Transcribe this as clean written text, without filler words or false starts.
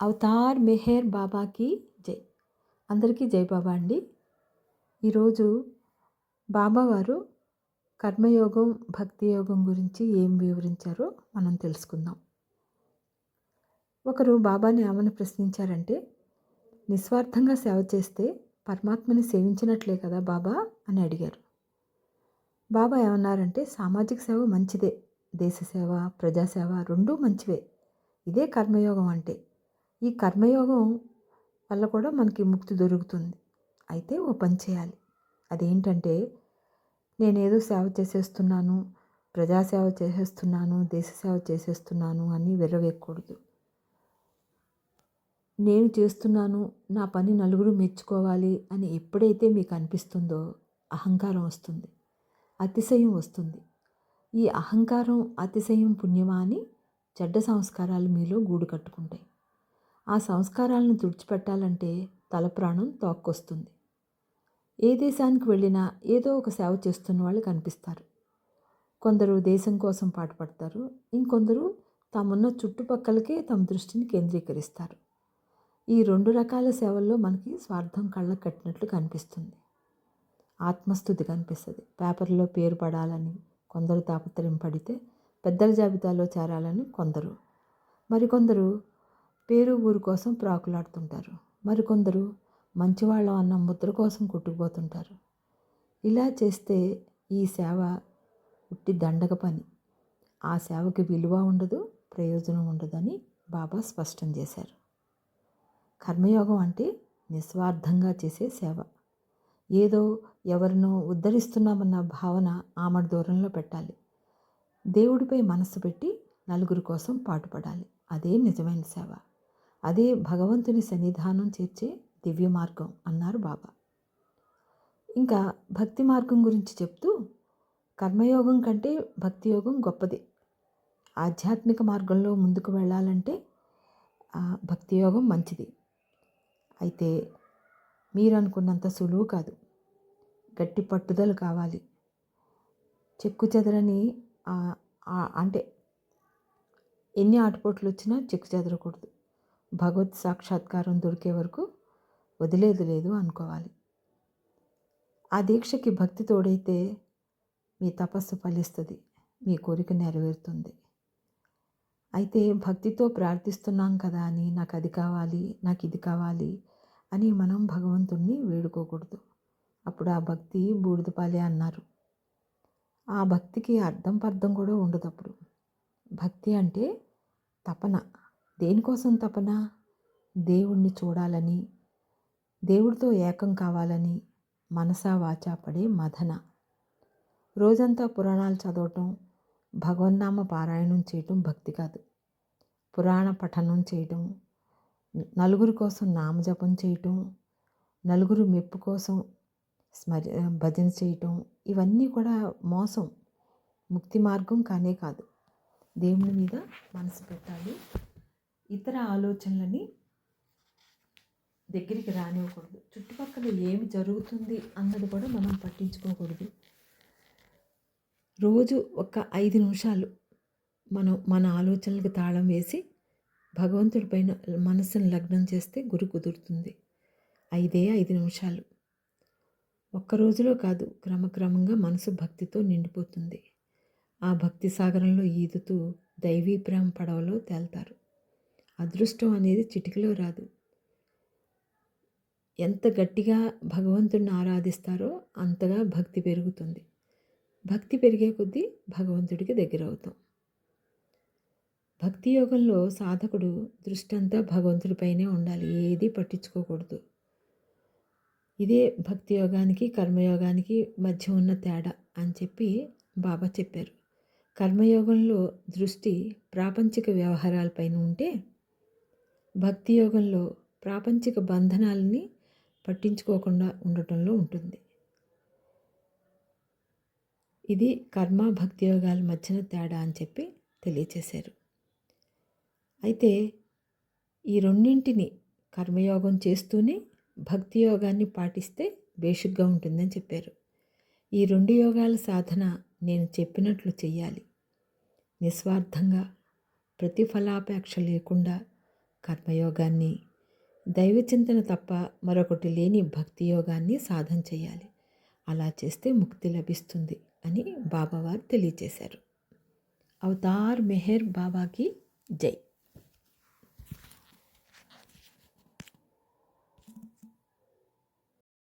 Avatar Meher బాబాకి జై. అందరికీ జై బాబా అండి. ఈరోజు బాబా వారు కర్మయోగం, భక్తి యోగం గురించి ఏం వివరించారో మనం తెలుసుకుందాం. ఒకరు బాబాని ఏమని ప్రశ్నించారంటే, నిస్వార్థంగా సేవ చేస్తే పరమాత్మని సేవించినట్లే కదా బాబా అని అడిగారు. బాబా ఏమన్నారంటే, సామాజిక సేవ మంచిదే, దేశ సేవ, ప్రజాసేవ రెండూ మంచివే. ఇదే కర్మయోగం అంటే. ఈ కర్మయోగం వల్ల కూడా మనకి ముక్తి దొరుకుతుంది. అయితే ఓ పని చేయాలి. అదేంటంటే, నేనేదో సేవ చేసేస్తున్నాను, ప్రజాసేవ చేసేస్తున్నాను, దేశ సేవ చేసేస్తున్నాను అని విర్రవీగకూడదు. నేను చేస్తున్నాను, నా పని నలుగురు మెచ్చుకోవాలి అని ఎప్పుడైతే మీకు అనిపిస్తుందో అహంకారం వస్తుంది, అతిశయం వస్తుంది. ఈ అహంకారం, అతిశయం పుణ్యమా అని చెడ్డ సంస్కారాలు మీలో గూడు కట్టుకుంటాయి. ఆ సంస్కారాలను తుడిచిపెట్టాలంటే తల ప్రాణం తోక్కొస్తుంది. ఏ దేశానికి వెళ్ళినా ఏదో ఒక సేవ చేస్తున్న వాళ్ళు కనిపిస్తారు. కొందరు దేశం కోసం పాటుపడతారు, ఇంకొందరు తామున్న చుట్టుపక్కలకే తమ దృష్టిని కేంద్రీకరిస్తారు. ఈ రెండు రకాల సేవల్లో మనకి స్వార్థం కళ్ళకు కట్టినట్లు కనిపిస్తుంది. ఆత్మస్థుతి కనిపిస్తుంది. పేపర్లో పేరు పడాలని కొందరు తాపత్రయం, పెద్దల జాబితాలో చేరాలని కొందరు, మరికొందరు పేరు ఊరు కోసం ప్రాకులాడుతుంటారు, మరికొందరు మంచివాళ్ళం అన్న ముద్ర కోసం కొట్టుకుపోతుంటారు. ఇలా చేస్తే ఈ సేవ ఉట్టి దండగ పని. ఆ సేవకి విలువ ఉండదు, ప్రయోజనం ఉండదని బాబా స్పష్టం చేశారు. కర్మయోగం అంటే నిస్వార్థంగా చేసే సేవ. ఏదో ఎవరినో ఉద్ధరిస్తున్నామన్న భావన ఆమడ దూరంలో పెట్టాలి. దేవుడిపై మనస్సు పెట్టి నలుగురి కోసం పాటుపడాలి. అదే నిజమైన సేవ. అదే భగవంతుని సన్నిధానం చేర్చే దివ్య మార్గం అన్నారు బాబా. ఇంకా భక్తి మార్గం గురించి చెప్తూ, కర్మయోగం కంటే భక్తి యోగం గొప్పది. ఆధ్యాత్మిక మార్గంలో ముందుకు వెళ్ళాలంటే భక్తి యోగం మంచిది. అయితే మీరు అనుకున్నంత సులువు కాదు. గట్టి పట్టుదల కావాలి. చెక్కు చెదరని అంటే ఎన్ని ఆటుపోట్లు వచ్చినా చెక్కు చెదరకూడదు. భగవత్ సాక్షాత్కారం దొరికే వరకు వదిలేది లేదు అనుకోవాలి. ఆ దీక్షకి భక్తి తోడైతే మీ తపస్సు ఫలిస్తుంది, మీ కోరిక నెరవేరుతుంది. అయితే భక్తితో ప్రార్థిస్తున్నాం కదా అని నాకు అది కావాలి, నాకు ఇది కావాలి అని మనం భగవంతుణ్ణి వేడుకోకూడదు. అప్పుడు ఆ భక్తి బూడిదపాలే అన్నారు. ఆ భక్తికి అర్థం పర్థం కూడా ఉండదు. అప్పుడు భక్తి అంటే తపన. దేనికోసం తపన? దేవుణ్ణి చూడాలని, దేవుడితో ఏకం కావాలని మనసా వాచా పడే మథన. రోజంతా పురాణాలు చదవటం, భగవన్నామ పారాయణం చేయటం భక్తి కాదు. పురాణ పఠనం చేయటం, నలుగురి కోసం నామజపం చేయటం, నలుగురు మెప్పు కోసం భజన చేయటం, ఇవన్నీ కూడా మోసం, ముక్తి మార్గం కానే కాదు. దేవుని మీద మనసు పెట్టాలి. ఇతర ఆలోచనలని దగ్గరికి రానివ్వకూడదు. చుట్టుపక్కల ఏమి జరుగుతుంది అన్నది కూడా మనం పట్టించుకోకూడదు. రోజు ఒక 5 నిమిషాలు మనం మన ఆలోచనలకు తాళం వేసి భగవంతుడి పైన మనసును లగ్నం చేస్తే గురి కుదురుతుంది. 5 నిమిషాలు. ఒక్క రోజులో కాదు, క్రమక్రమంగా మనసు భక్తితో నిండిపోతుంది. ఆ భక్తి సాగరంలో ఈదుతూ దైవీ ప్రేమ పడవలో తేల్తారు. అదృష్టం అనేది చిటికలో రాదు. ఎంత గట్టిగా భగవంతుడిని ఆరాధిస్తారో అంతగా భక్తి పెరుగుతుంది. భక్తి పెరిగే కొద్దీ భగవంతుడికి దగ్గర అవుతాం. భక్తి యోగంలో సాధకుడు దృష్టి అంతా భగవంతుడిపైనే ఉండాలి, ఏది పట్టించుకోకూడదు. ఇదే భక్తి యోగానికి, కర్మయోగానికి మధ్య ఉన్న తేడా అని చెప్పి బాబా చెప్పారు. కర్మయోగంలో దృష్టి ప్రాపంచిక వ్యవహారాలపైన ఉంటే, భక్తి యోగంలో ప్రాపంచిక బంధనాలని పట్టించుకోకుండా ఉండటంలో ఉంటుంది. ఇది కర్మ భక్తి యోగాల మధ్యన తేడా అని చెప్పి తెలియచేశారు. అయితే ఈ రెండింటిని కర్మయోగం చేస్తూనే భక్తి యోగాన్ని పాటిస్తే బేషుగ్గా ఉంటుందని చెప్పారు. ఈ 2 యోగాల సాధన నేను చెప్పినట్లు చెయ్యాలి. నిస్వార్థంగా, ప్రతిఫలాపేక్ష లేకుండా కర్మయోగాన్ని, దైవచింతన తప్ప మరొకటి లేని భక్తి యోగాన్ని సాధన చేయాలి. అలా చేస్తే ముక్తి లభిస్తుంది అని బాబావారు తెలియచేశారు. అవతార్ మెహర్ బాబాకి జై.